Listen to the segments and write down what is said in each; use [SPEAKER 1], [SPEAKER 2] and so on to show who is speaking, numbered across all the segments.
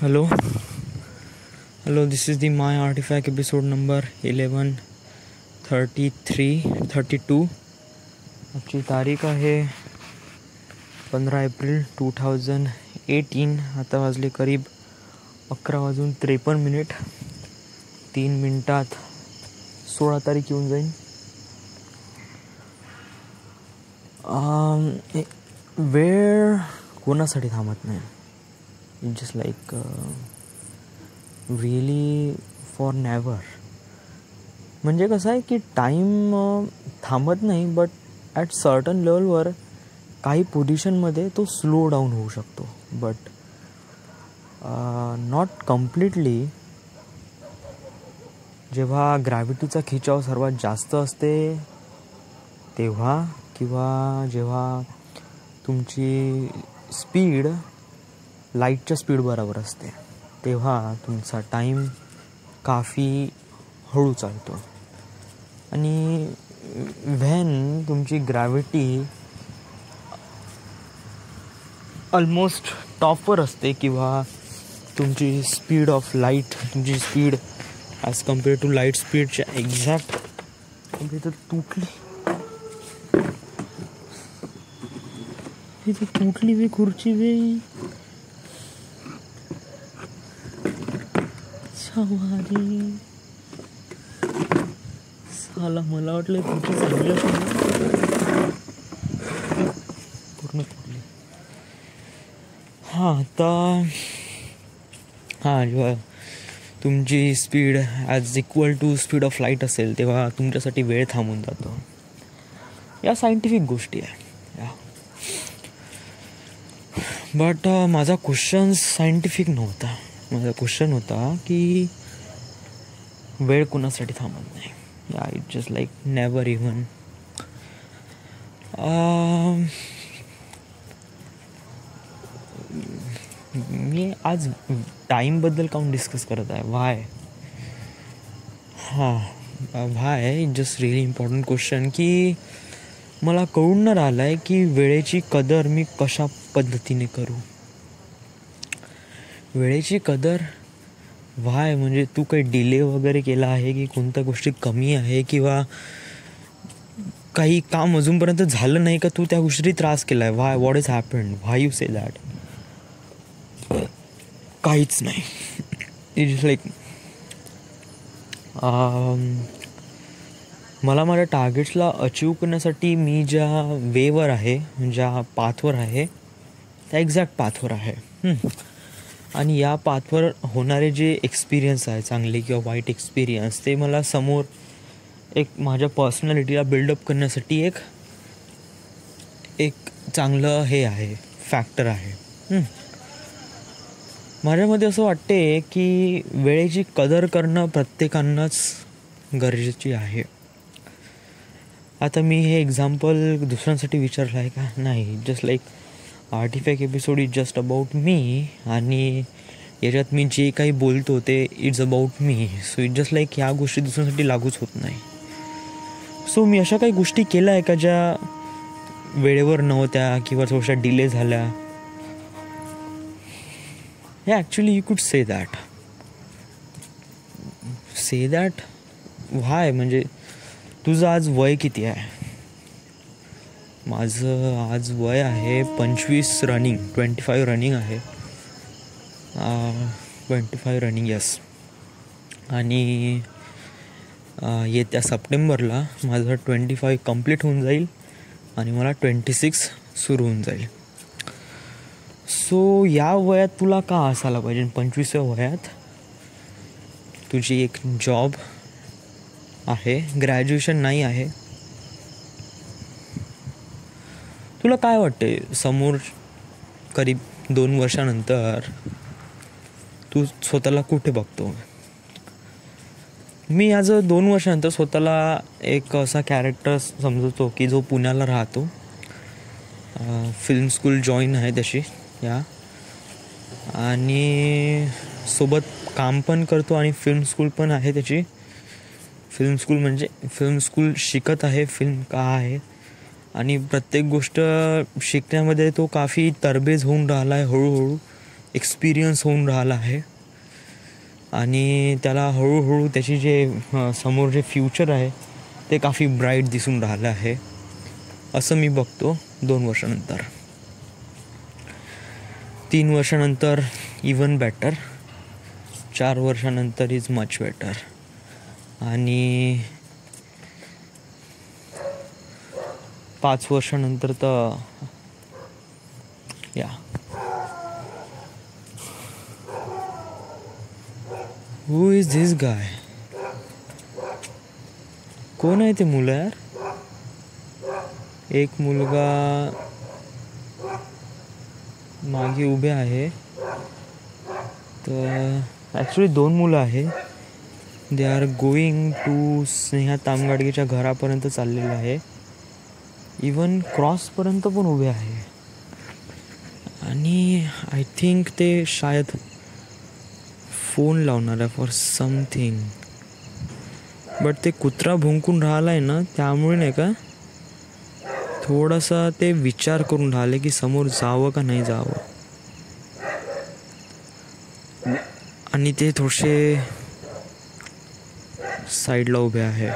[SPEAKER 1] Hello, this is the My Artifact episode number 1132. आजची तारीख आहे 15 एप्रिल 2018. आता वाजले करीब 11:53. 3 मिनिटात 16 तारीख येऊन जाईल. वेळ कोणासाठी थांबत नाही. It's just like really for never. म्हणजे कसं आहे की टाईम थांबत नाही, बट ॲट सर्टन लेवलवर काही पोझिशनमध्ये तो स्लो डाऊन होऊ शकतो, बट नॉट कम्प्लिटली. जेव्हा ग्रॅव्हिटीचा खिचाव सर्वात जास्त असते तेव्हा, किंवा जेव्हा तुमची स्पीड लाईटच्या स्पीड बरोबर असते, तेव्हा तुमचा टाईम काफी हळू चालतो. आणि व्हेन तुमची ग्रॅव्हिटी ऑलमोस्ट टॉपवर असते, किंवा तुमची स्पीड ऑफ लाईट, तुमची speed as compared to light स्पीडच्या एक्झॅक्ट तुटली वे खुर्ची वे. साला मला वाटलं खुर्ची चांगली पूर्ण तुटली. जेव्हा तुमची speed as equal to speed of light असेल तेव्हा तुमच्यासाठी वेळ थांबून जातो. या सायंटिफिक गोष्टी आहे. बट माझा क्वेश्चन सायंटिफिक नव्हता. माझा क्वेश्चन होता की वेळ कुणासाठी थांबत नाही. It's just like never even. मी आज टाईमबद्दल काऊन डिस्कस करत आहे. Why it's just really important question. की मला कळून न राहिलं आहे की वेळेची कदर मी कशा पद्धतीने करू. वेळेची कदर व्हाय म्हणजे तू काही डिले वगैरे केला आहे, की कोणत्या गोष्टी कमी आहे, किंवा काही काम अजूनपर्यंत झालं नाही का तू त्या गोष्टी त्रास केला आहे. Why, what is happened, why you say that. काहीच नाही. इट्स लाईक मला माझ्या टार्गेट्सला अचीव करण्यासाठी मी ज्या वेवर आहे, ज्या पाथवर आहे, त्या एक्झॅक्ट पाथवर आहे. आणि या पाथवर होणारे जे एक्सपिरियन्स आहे, चांगले किंवा वाईट एक्सपिरियन्स, ते मला समोर एक माझ्या पर्सनॅलिटीला बिल्डअप करण्यासाठी एक चांगलं हे आहे, फॅक्टर आहे. माझ्यामध्ये असं वाटते की वेळेची कदर करणं प्रत्येकांनाच गरजेची आहे. आता मी हे एक्झाम्पल दुसऱ्यांसाठी विचारलं आहे का? नाही. Just like artefact episode is just about me, आणि याच्यात मी जे काही बोलतो ते it's about me. So it just like ह्या गोष्टी दुसऱ्यांसाठी लागूच होत नाही. सो मी अशा काही गोष्टी केल्या आहे का ज्या वेळेवर नव्हत्या किंवा थोड्याशा डिले झाल्या. हे actually you could say that. व्हाय म्हणजे तुझं आज वय किती आहे? माझं आज वय आहे 25 रनिंग, 25 रनिंग आहे. 25 रनिंग, यस. आणि येत्या सप्टेंबरला माझं 25 कंप्लीट होऊन जाईल आणि मला 26 सुरू होऊन जाईल. सो या वयात तुला का असायला पाहिजे? 25व्या वयात तुझी एक जॉब आहे, ग्रॅज्युएशन नाही आहे. तुला काय वाटते समोर करीब 2 वर्षानंतर तू स्वतःला कुठे बघतो? मी आज 2 वर्षानंतर स्वतःला एक असा कॅरेक्टर समजतो की जो पुण्याला राहतो, फिल्म स्कूल जॉईन आहे तशी या, आणि सोबत काम पण करतो आणि फिल्म स्कूल पण आहे त्याची. फिल्म स्कूल शिकत आहे फिल्म का आहे, आणि प्रत्येक गोष्ट शिकण्यामध्ये तो काफी तरबेज होऊन राहिला आहे हळूहळू. एक्सपिरियन्स होऊन राहिला आहे आणि त्याला हळूहळू त्याची जे समोर जे फ्युचर आहे ते काफी ब्राईट दिसून राहिलं आहे असं मी बघतो 2 वर्षानंतर. 3 वर्षानंतर इवन बेटर, 4 वर्षानंतर इज मच बेटर आणि 5 वर्षानंतर तर या. हू इज धिस गाय? कोण आहे ते मुलं यार? एक मुलगा मागे उभे आहे, तर ॲक्च्युली 2 मुलं आहे. They are going to Sneha तामगाडगेच्या घरापर्यंत चाललेलं आहे. इवन क्रॉसपर्यंत पण उभे आहे आणि आय थिंक ते शायद फोन लावणार आहे फॉर समथिंग. बट ते कुत्रा भुंकून राहिला आहे ना, त्यामुळे नाही का थोडासा ते विचार करून राहिले की समोर जावं का नाही जावं. आणि ते थोडेसे साईडला उभे आहे.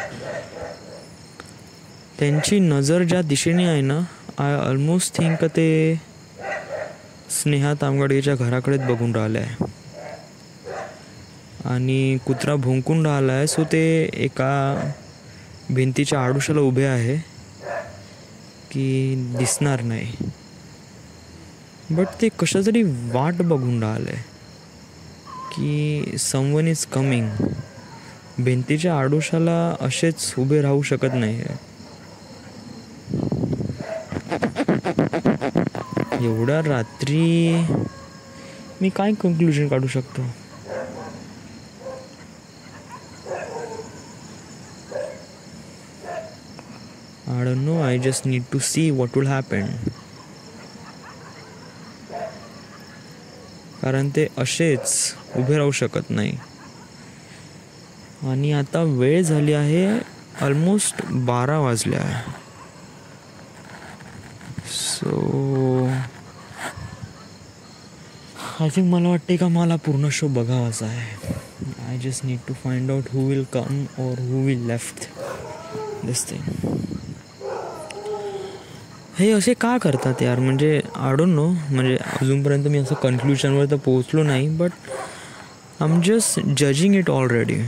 [SPEAKER 1] त्यांची नजर ज्या दिशेने आहे ना, आय ऑलमोस्ट थिंक ते स्नेहा तामगाडगेच्या घराकडेच बघून राहिले आहे. आणि कुत्रा भुंकून राहिला आहे, सो ते एका भिंतीच्या आडुशाला उभे आहे की दिसणार नाही. बट ते कशा तरी वाट बघून राहिले की समवन इज कमिंग. भिंतीच्या आडुशाला असेच उभे राहू शकत नाही. एवढ्या रात्री मी काय कन्क्लुजन काढू शकतो? I don't know, I just need to see what will happen. कारण ते असेच उभे राहू शकत नाही. आणि आता वेळ झाली आहे, ऑलमोस्ट 12 वाजले आहे. सो आय थिंक मला वाटते का मला पूर्ण शो बघावाचा आहे. I just need to find out who will come और who will left this thing. हे असे का करतात यार? म्हणजे आय डोंट नो. म्हणजे अजूनपर्यंत मी असं कन्क्ल्युजनवर तर पोहोचलो नाही, but I am just judging it already.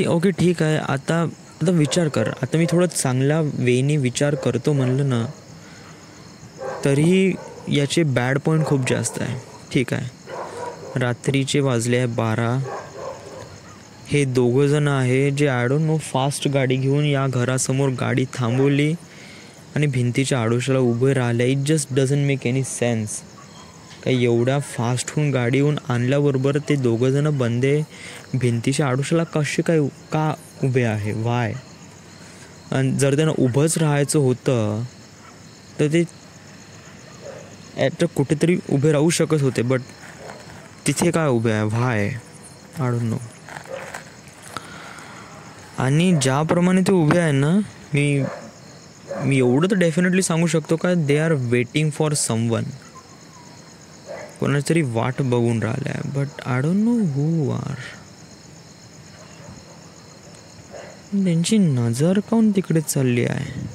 [SPEAKER 1] Okay ठीक आहे. आता विचार कर. आता मी थोडं चांगल्या वेने विचार करतो म्हणलं ना, तरीही याचे बॅड पॉईंट खूप जास्त आहे. ठीक आहे, रात्रीचे वाजले आहे 12. हे 2 जण आहे जे आय डोंट नो फास्ट गाडी घेऊन या घरासमोर गाडी थांबवली आणि भिंतीच्या आडोशाला उभे राहिले. It just doesn't make any sense. काही एवढ्या फास्ट होऊन गाडी येऊन आणल्याबरोबर ते 2 जण बंदे भिंतीच्या आडोशाला कसे काय का उभे आहे? वाय? आणि जर त्यांना उभंच राहायचं होतं तर ते ॲट कुठेतरी उभे राहू शकत होते, बट तिथे काय उभे आहे? व्हाय? I don't know. आणि ज्याप्रमाणे ते उभे आहे ना, मी एवढं तर डेफिनेटली सांगू शकतो का they are waiting for someone. कोणाची तरी वाट बघून राहिलं आहे, but I don't know who are. त्यांची नजर काऊन तिकडे चालली आहे?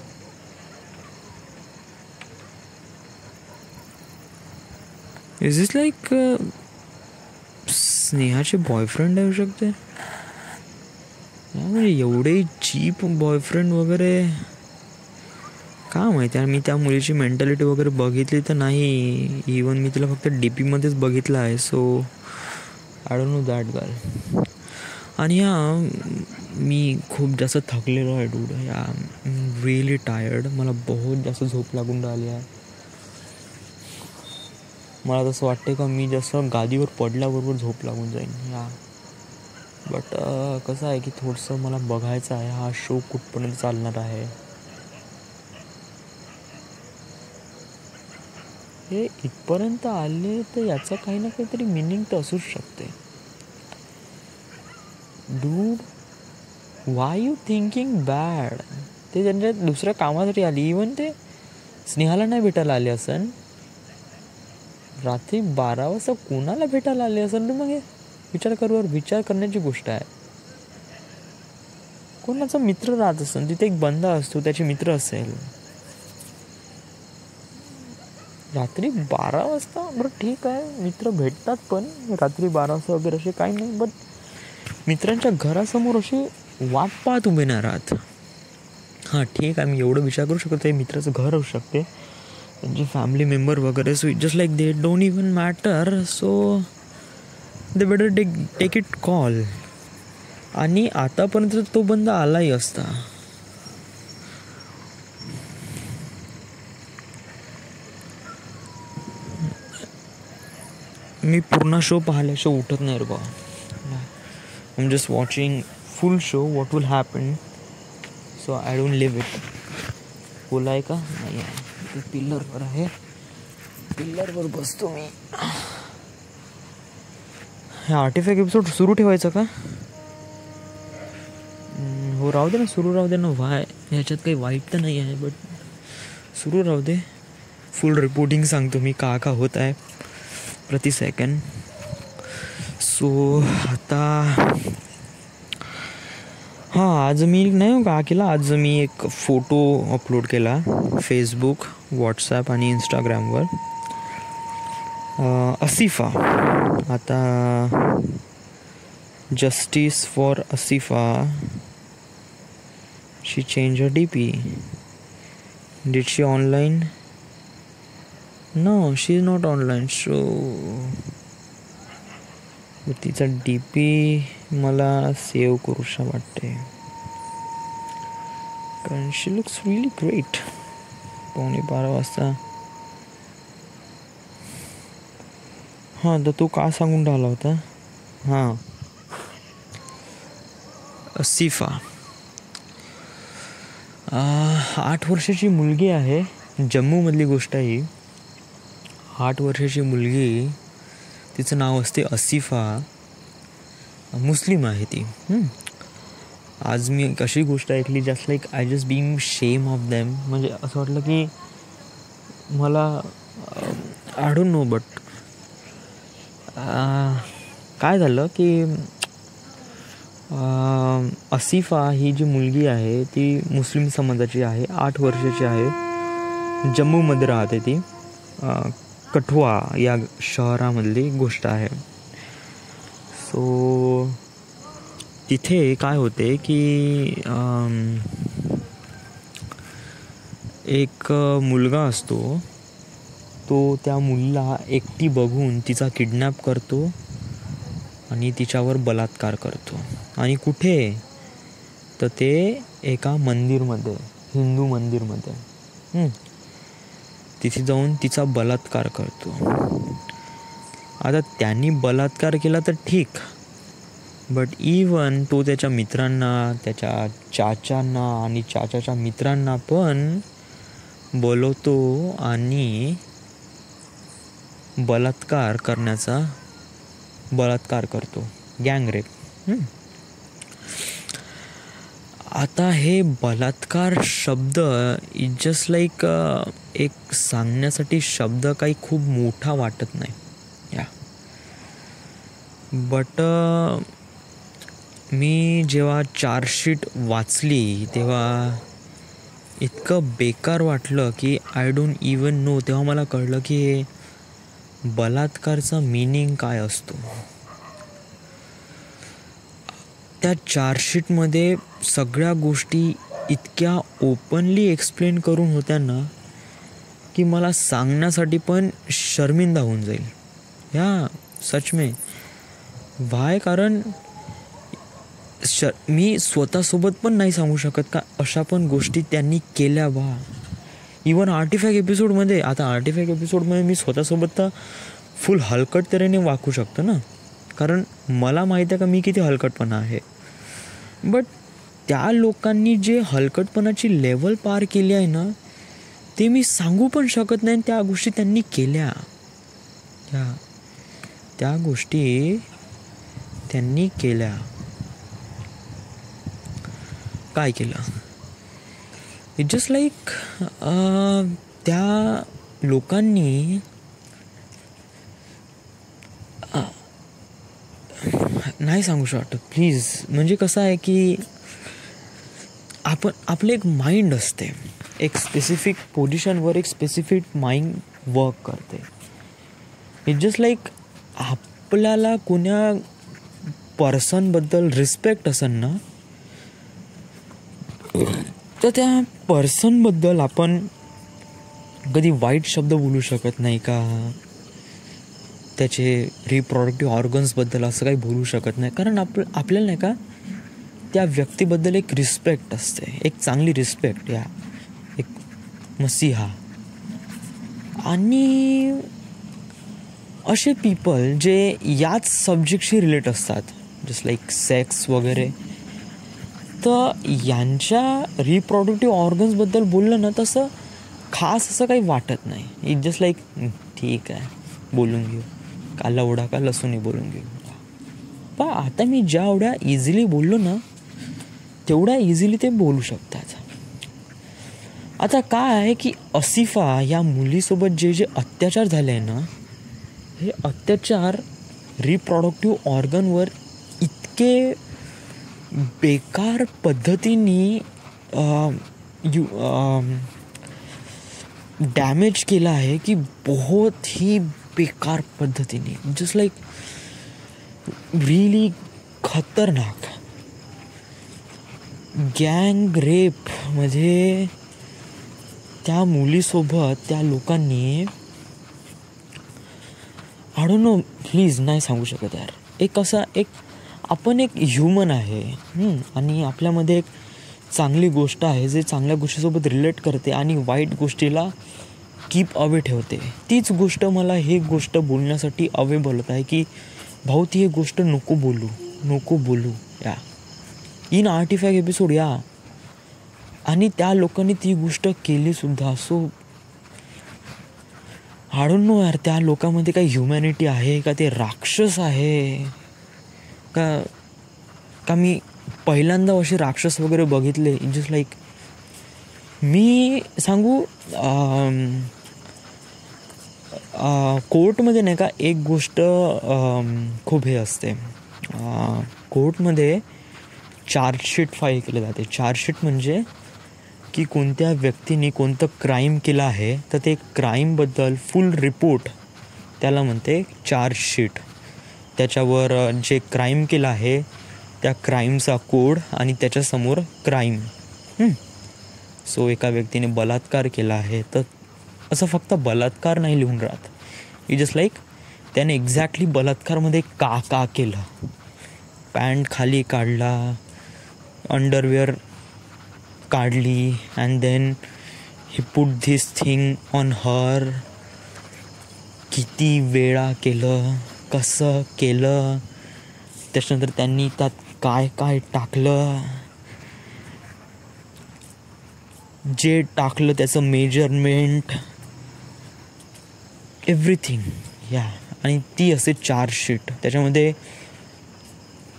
[SPEAKER 1] इज दिस लाईक स्नेहाचे बॉयफ्रेंड येऊ शकते? म्हणजे एवढे चीप बॉयफ्रेंड वगैरे का माहिती आहे. मी त्या मुलीची मेंटॅलिटी वगैरे बघितली तर नाही. इवन मी तिला फक्त डी पीमध्येच बघितलं आहे. So I don't know that girl. आणि मी खूप जास्त थकलेलो आहे डूड. Really tired. मला बहुत जास्त झोप लागून राहिली आहे. मला तसं वाटते का मी जसं गादीवर पडल्याबरोबर झोप लागून जाईन. बट कसं आहे की थोडंसं मला बघायचं आहे हा शो कुठपर्यंत चालणार आहे. हे इथपर्यंत आले तर याचं काही ना काहीतरी मिनिंग तर असूच शकते. Dude, Y you thinking bad? ते त्यांच्या दुसऱ्या कामासाठी आली. इवन ते स्नेहाला नाही भेटायला आले असन, रात्री 12 वाजता कोणाला भेटायला आले असेल? मग हे विचार करण्याची गोष्ट आहे. कोणाचा मित्र राहत असेल तिथे, एक बंदा असतो त्याचे मित्र असेल. रात्री 12 वाजता बरं ठीक आहे, मित्र भेटतात पण रात्री 12 वाजता वगैरे असे काही नाही. बट मित्रांच्या घरासमोर अशी वाट पाहत उभे नाही राहत. हां ठीक आहे, मी एवढं विचार करू शकतो, हे मित्राचं घर असू शकते, त्यांचे फॅमिली मेंबर वगैरे. So just like they don't even matter, so they better take it call. आणि आतापर्यंत तो बंदा आलाही असता. मी पूर्ण शो पाहिल्याशिवाय उठत नाही रे बा. I am just watching full show, what will happen, so I don't leave it. बोला आहे का नाही आहे, ते पिल्लरवर आहे, पिल्लरवर बसतो मी. हे आर्टिफॅक्ट एपिसोड सुरू ठेवायचा का? हो राहू दे ना, सुरू राहू दे ना. ह्याच्यात काही वाईट तर नाही आहे, बट सुरू राहू दे. फुल रिपोर्टिंग सांगतो मी का होत आहे प्रति सेकंड. सो आता आज मी नाही का केला, आज मी एक फोटो अपलोड केला फेसबुक, व्हॉट्सॲप आणि इंस्टाग्रामवर. असिफा, आता justice for Asifa, she change her DP. Did she online? No, she is not online. So तिचा DP मला सेव्ह करूशा वाटते, कारण शी लुक्स रिअली ग्रेट. 12:15 वाजता. हां, तर तो का सांगून राहिला होता? हां, असिफा 8 वर्षाची मुलगी आहे, जम्मूमधली गोष्ट आहे ही. 8 वर्षाची मुलगी, तिचं नाव असते असिफा, मुस्लिम आहे ती. आज मी एक अशी गोष्ट ऐकली, just like I just being शेम ऑफ देम. म्हणजे असं वाटलं की मला आय डोंट नो, बट काय झालं की असिफा ही जी मुलगी आहे ती मुस्लिम समाजाची आहे, 8 वर्षाची आहे, जम्मूमध्ये राहते ती. कठुआ या शहरामधली गोष्ट आहे. सो तिथे काय होते की एक मुलगा असतो, तो त्या मुलीला एकटी बघून तिचा किडनॅप करतो आणि तिच्यावर बलात्कार करतो. आणि कुठे? तर ते एका मंदिरमध्ये, हिंदू मंदिरमध्ये. तिथे जाऊन तिचा बलात्कार करतो. आता त्यांनी बलात्कार केला तर ठीक, बट इवन तो त्याच्या मित्रांना, त्याच्या चाचांना आणि चाचाच्या मित्रांना पण बोलवतो आणि बलात्कार करतो, गँगरेप. आता हे बलात्कार शब्द इज जस्ट लाईक एक सांगण्यासाठी शब्द काही खूप मोठा वाटत नाही या. बट मी जेव्हा चार्जशीट वाचली तेव्हा इतकं बेकार वाटलं की आय डोंट इवन नो. तेव्हा मला कळलं की हे बलात्कारचा मीनिंग काय असतो. त्या चार्जशीटमध्ये सगळ्या गोष्टी इतक्या ओपनली एक्सप्लेन करून होत्या ना की मला सांगण्यासाठी पण शर्मिंदा होऊन जाईल. या सच में वाय, कारण मी स्वतःसोबत पण नाही सांगू शकत का अशा पण गोष्टी त्यांनी केल्या बा. इवन आर्टिफॅक्ट एपिसोडमध्ये मी स्वतःसोबत तर फुल हलकट तऱ्हेने वागू शकतो ना, कारण मला माहीत आहे का मी किती हलकटपणा आहे. बट त्या लोकांनी जे हलकटपणाची लेवल पार केली आहे ना, ते मी सांगू पण शकत नाही. त्या गोष्टी त्यांनी केल्या, त्या गोष्टी त्यांनी केल्या. काय केलं? इट जस्ट लाईक त्या लोकांनी नाही सांगू शकत प्लीज. म्हणजे कसं आहे की आपलं एक माइंड असते, एक स्पेसिफिक पोझिशनवर एक स्पेसिफिक माइंड वर्क करते. इट जस्ट लाईक आपल्याला कोण्या पर्सनबद्दल रिस्पेक्ट असेल ना, तर त्या पर्सनबद्दल आपण कधी वाईट शब्द बोलू शकत नाही का, त्याचे रिप्रोडक्टिव्ह ऑर्गन्सबद्दल असं काही बोलू शकत नाही. कारण आपल्याला नाही का त्या व्यक्तीबद्दल एक रिस्पेक्ट असते, एक चांगली रिस्पेक्ट, या एक मसीहा. आणि असे पीपल जे याच सब्जेक्टशी रिलेट असतात, जस्ट लाईक सेक्स वगैरे, तर यांच्या रिप्रोडक्टिव्ह ऑर्गन्सबद्दल बोललं ना तसं खास असं काही वाटत नाही. इट जस्ट लाईक ठीक आहे बोलून घेऊ, का लवडा का लसूणी बोलून घेऊ. पण आता मी जेवढ्या इझिली बोललो ना तेवढ्या इझिली ते बोलू शकतात. आता काय आहे की असिफा या मुलीसोबत जे अत्याचार झाले आहे ना, हे अत्याचार रिप्रोडक्टिव्ह ऑर्गनवर इतके बेकार पद्धतीने डॅमेज केला आहे की बहुत ही बेकार पद्धतीने, जस्ट लाईक रियली खतरनाक. गँग रेप म्हणजे त्या मुलीसोबत त्या लोकांनी, आय डोंट नो, प्लीज नाही सांगू शकत यार. एक असा एक आपण एक ह्युमन आहे आणि आपल्यामध्ये एक चांगली गोष्ट आहे जे चांगल्या गोष्टीसोबत रिलेट करते आणि वाईट गोष्टीला कीप अवे ठेवते. तीच गोष्ट मला ही गोष्ट बोलण्यासाठी अवे बोलत आहे की भाऊ ती ही गोष्ट नको बोलू या इन आर्टिफॅक्ट एपिसोड या. आणि त्या लोकांनी ती गोष्ट केली सुद्धा. सो आय डोंट नो यार, त्या लोकांमध्ये काही ह्युमॅनिटी आहे का, ते राक्षस आहे का मी पहिल्यांदा असे राक्षस वगैरे बघितले. जस्ट लाईक मी सांगू, कोर्टमध्ये नाही का एक गोष्ट खूप हे असते, कोर्टमध्ये चार्जशीट फाईल केली जाते. चार्जशीट म्हणजे की कोणत्या व्यक्तीने कोणतं क्राईम केलं आहे तर ते क्राईमबद्दल फुल रिपोर्ट त्याला म्हणते चार्जशीट. त्याच्यावर जे क्राईम केलं आहे त्या क्राईमचा कोड आणि त्याच्यासमोर क्राईम. सो एका व्यक्तीने बलात्कार केला आहे तर असं फक्त बलात्कार नाही लिहून राहत. इट जस्ट लाईक त्याने एक्झॅक्टली बलात्कारमध्ये का केलं, पॅन्ट खाली काढला, अंडरवेअर काढली, and then he put this thing on her, किती वेळा केलं, कसं केलं, त्याच्यानंतर त्यांनी त्यात काय टाकलं, जे टाकलं त्याचं मेजरमेंट, एव्हरीथिंग या. आणि ती असे चार्जशीट. त्याच्यामध्ये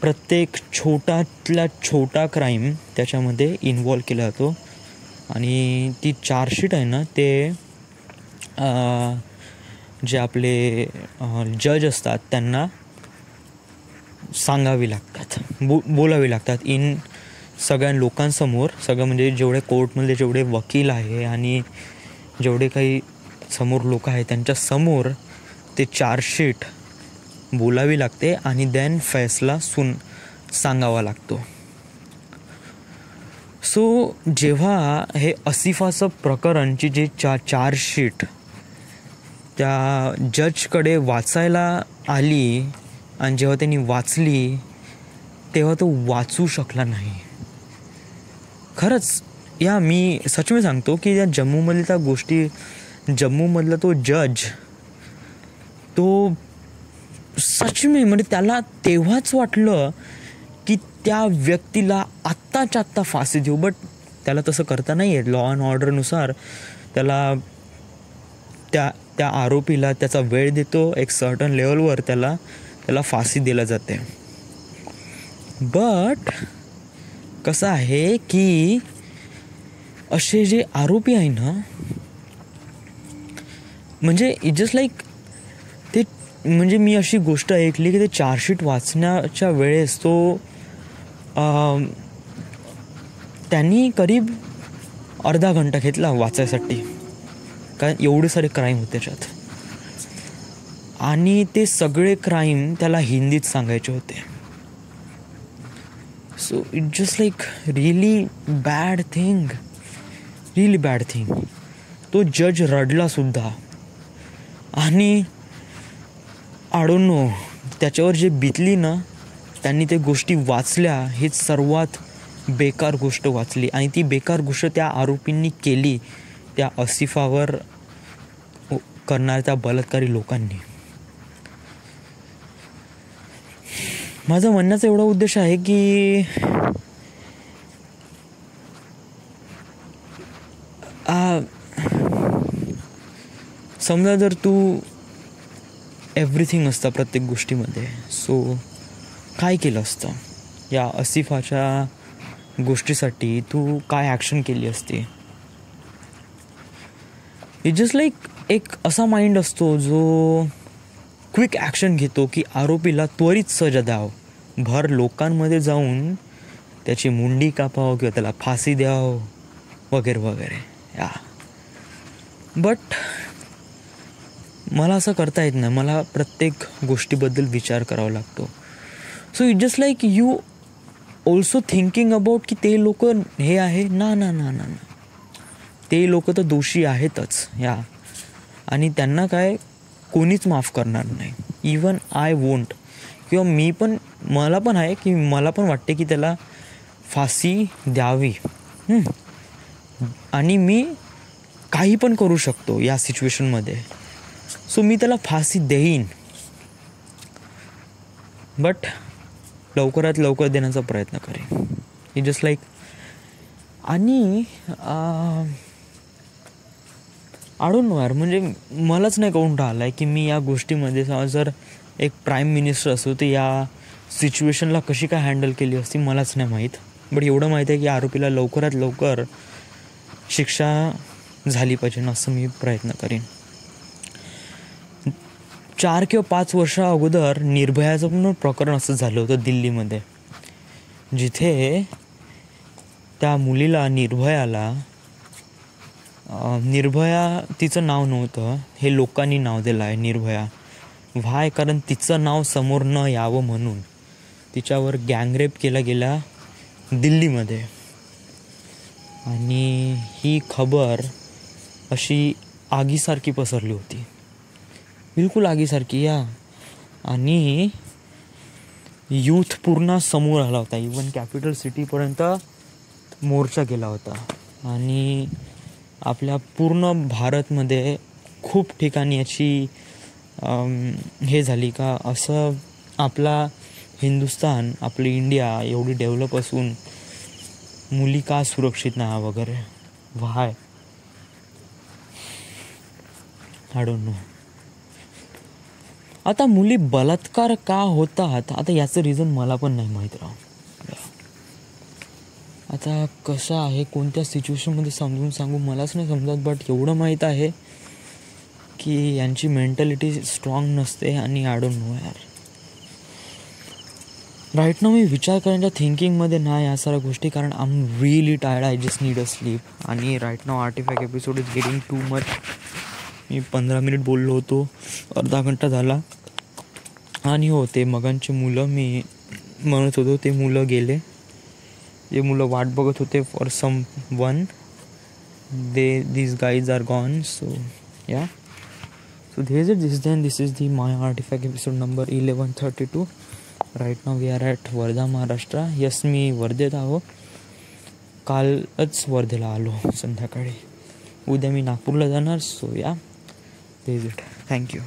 [SPEAKER 1] प्रत्येक छोटातला छोटा क्राईम त्याच्यामध्ये इन्वॉल्व केला जातो. आणि ती चार्जशीट आहे ना ते जे आपले जज असतात त्यांना सांगावी लागतात, बोलावी लागतात इन सगळ्या लोकांसमोर. सगळं म्हणजे जेवढे कोर्टमधले जेवढे वकील आहे आणि जेवढे काही समोर लोक आहेत त्यांच्या समोर ते चार्जशीट बोलावी लागते आणि देन फैसला सांगावा लागतो. सो जेव्हा हे असिफाचं प्रकरणची जे चार्जशीट त्या जजकडे वाचायला आली आणि जेव्हा त्यांनी वाचली तेव्हा तो वाचू शकला नाही. खरंच या मी सच मी सांगतो की या जम्मूमधल्या त्या गोष्टी, जम्मूमधला तो जज तो सच मी म्हणजे त्याला तेव्हाच वाटलं की त्या व्यक्तीला आत्ताच्या आत्ता फाशी देऊ. बट त्याला तसं करता नाही येत. लॉ अँड ऑर्डरनुसार त्याला त्या आरोपीला त्याचा वेळ देतो, एक सर्टन लेवलवर त्याला फाशी दिला जाते. बट कसं आहे की असे जे आरोपी आहे ना म्हणजे इट जस्ट लाईक ते, म्हणजे मी अशी गोष्ट ऐकली की ते चार्जशीट वाचण्याच्या वेळेस तो त्यांनी करीब अर्धा घंटा घेतला वाचायसाठी, कारण एवढे सारे क्राईम होते त्याच्यात, आणि ते सगळे क्राईम त्याला हिंदीत सांगायचे होते. So it just like really bad thing, really bad thing. तो जज रडला सुद्धा, आणि आय डोंट नो त्याच्यावर जे बितली ना, त्यांनी ते गोष्टी वाचल्या, हेच सर्वात बेकार गोष्ट वाचली. आणि ती बेकार गोष्ट त्या आरोपींनी केली, त्या आसिफावर करणाऱ्या त्या बलात्कारी लोकांनी. माझा म्हणण्याचा एवढा उद्देश आहे की समजा जर तू एव्हरीथिंग असतं प्रत्येक गोष्टीमध्ये, सो काय केलं असतं या आसिफाच्या गोष्टीसाठी, तू काय ॲक्शन केली असती. इट जस्ट लाईक एक असा माइंड असतो जो क्विक ॲक्शन घेतो की आरोपीला त्वरित सजा द्यावं, भर लोकांमध्ये जाऊन त्याची मुंडी कापावं किंवा त्याला फाशी द्यावं वगैरे वगैरे. या बट मला असं करता येत नाही, मला प्रत्येक गोष्टीबद्दल विचार करावा लागतो. So it just like you also thinking about की ते लोक हे आहे ना ना ना ना ना ते लोक तर दोषी आहेतच. या आणि त्यांना काय कोणीच माफ करणार नाही. इवन आय वोंट, किंवा मी पण, मला पण आहे की मला पण वाटते की त्याला फाशी द्यावी, आणि मी काही पण करू शकतो या सिच्युएशनमध्ये. सो मी त्याला फाशी देईन, बट लवकरात लवकर देण्याचा प्रयत्न करेन. इट जस्ट लाईक, आणि आय डोंट नो यार, म्हणजे मलाच नाही कळून राहिलं आहे की मी या गोष्टीमध्ये जर एक प्राईम मिनिस्टर असतो तर या सिच्युएशनला कशी काय हँडल केली असती, मलाच नाही माहीत. बट एवढं माहीत आहे की आरोपीला लवकरात लवकर शिक्षा झाली पाहिजे ना, असं मी प्रयत्न करीन. 4 किंवा 5 वर्षा अगोदर निर्भयाचं पण प्रकरण असं झालं होतं दिल्लीमध्ये, जिथे त्या मुलीला निर्भया तिचं नाव नव्हतं, हे लोकांनी नाव दिलं आहे निर्भया. व्हाय? कारण तिचं नाव समोर न यावं म्हणून तिच्यावर गँगरेप केला गेला दिल्लीमध्ये. आणि ही खबर अशी आगीसारखी पसरली होती, बिलकुल आगीसारखी. या आणि यूथ पूर्ण समोर आला होता, इवन कॅपिटल सिटीपर्यंत मोर्चा केला होता. आणि आपल्या पूर्ण भारतमध्ये खूप ठिकाणी याची हे झाली का, असं आपला हिंदुस्तान, आपली इंडिया एवढी डेव्हलप असून मुली का सुरक्षित नाही वगैरे. व्हाय? I don't know. आता मुली बलात्कार का होतात, आता याचं रिझन मला पण नाही माहीत राव. आता कसं आहे, कोणत्या सिच्युएशनमध्ये समजून सांगू मलाच नाही समजत. बट एवढं माहीत आहे की यांची मेंटॅलिटी स्ट्रॉंग नसते. आणि आय डोंट नो यार, राईट नाव मी विचार करण्याच्या थिंकिंगमध्ये नाही या साऱ्या गोष्टी, कारण I am really tired. I just need a sleep. आणि right now artifact episode is getting too much. मी 15 मिनिट बोललो होतो, अर्धा घंटा झाला. आणि हो, ते मगांची मुलं मी म्हणत होतो, ते मुलं गेले, जे मुलं वाट बघत होते for someone, these guys are gone. So yeah, so this is the my artifact episode number 1132. Right now we are at Wardha Maharashtra. Yes, मी वर्धेत आहो. कालच वर्धेला आलो संध्याकाळी. उद्या मी नागपूरला जाणार. सो या, this is it. Thank you.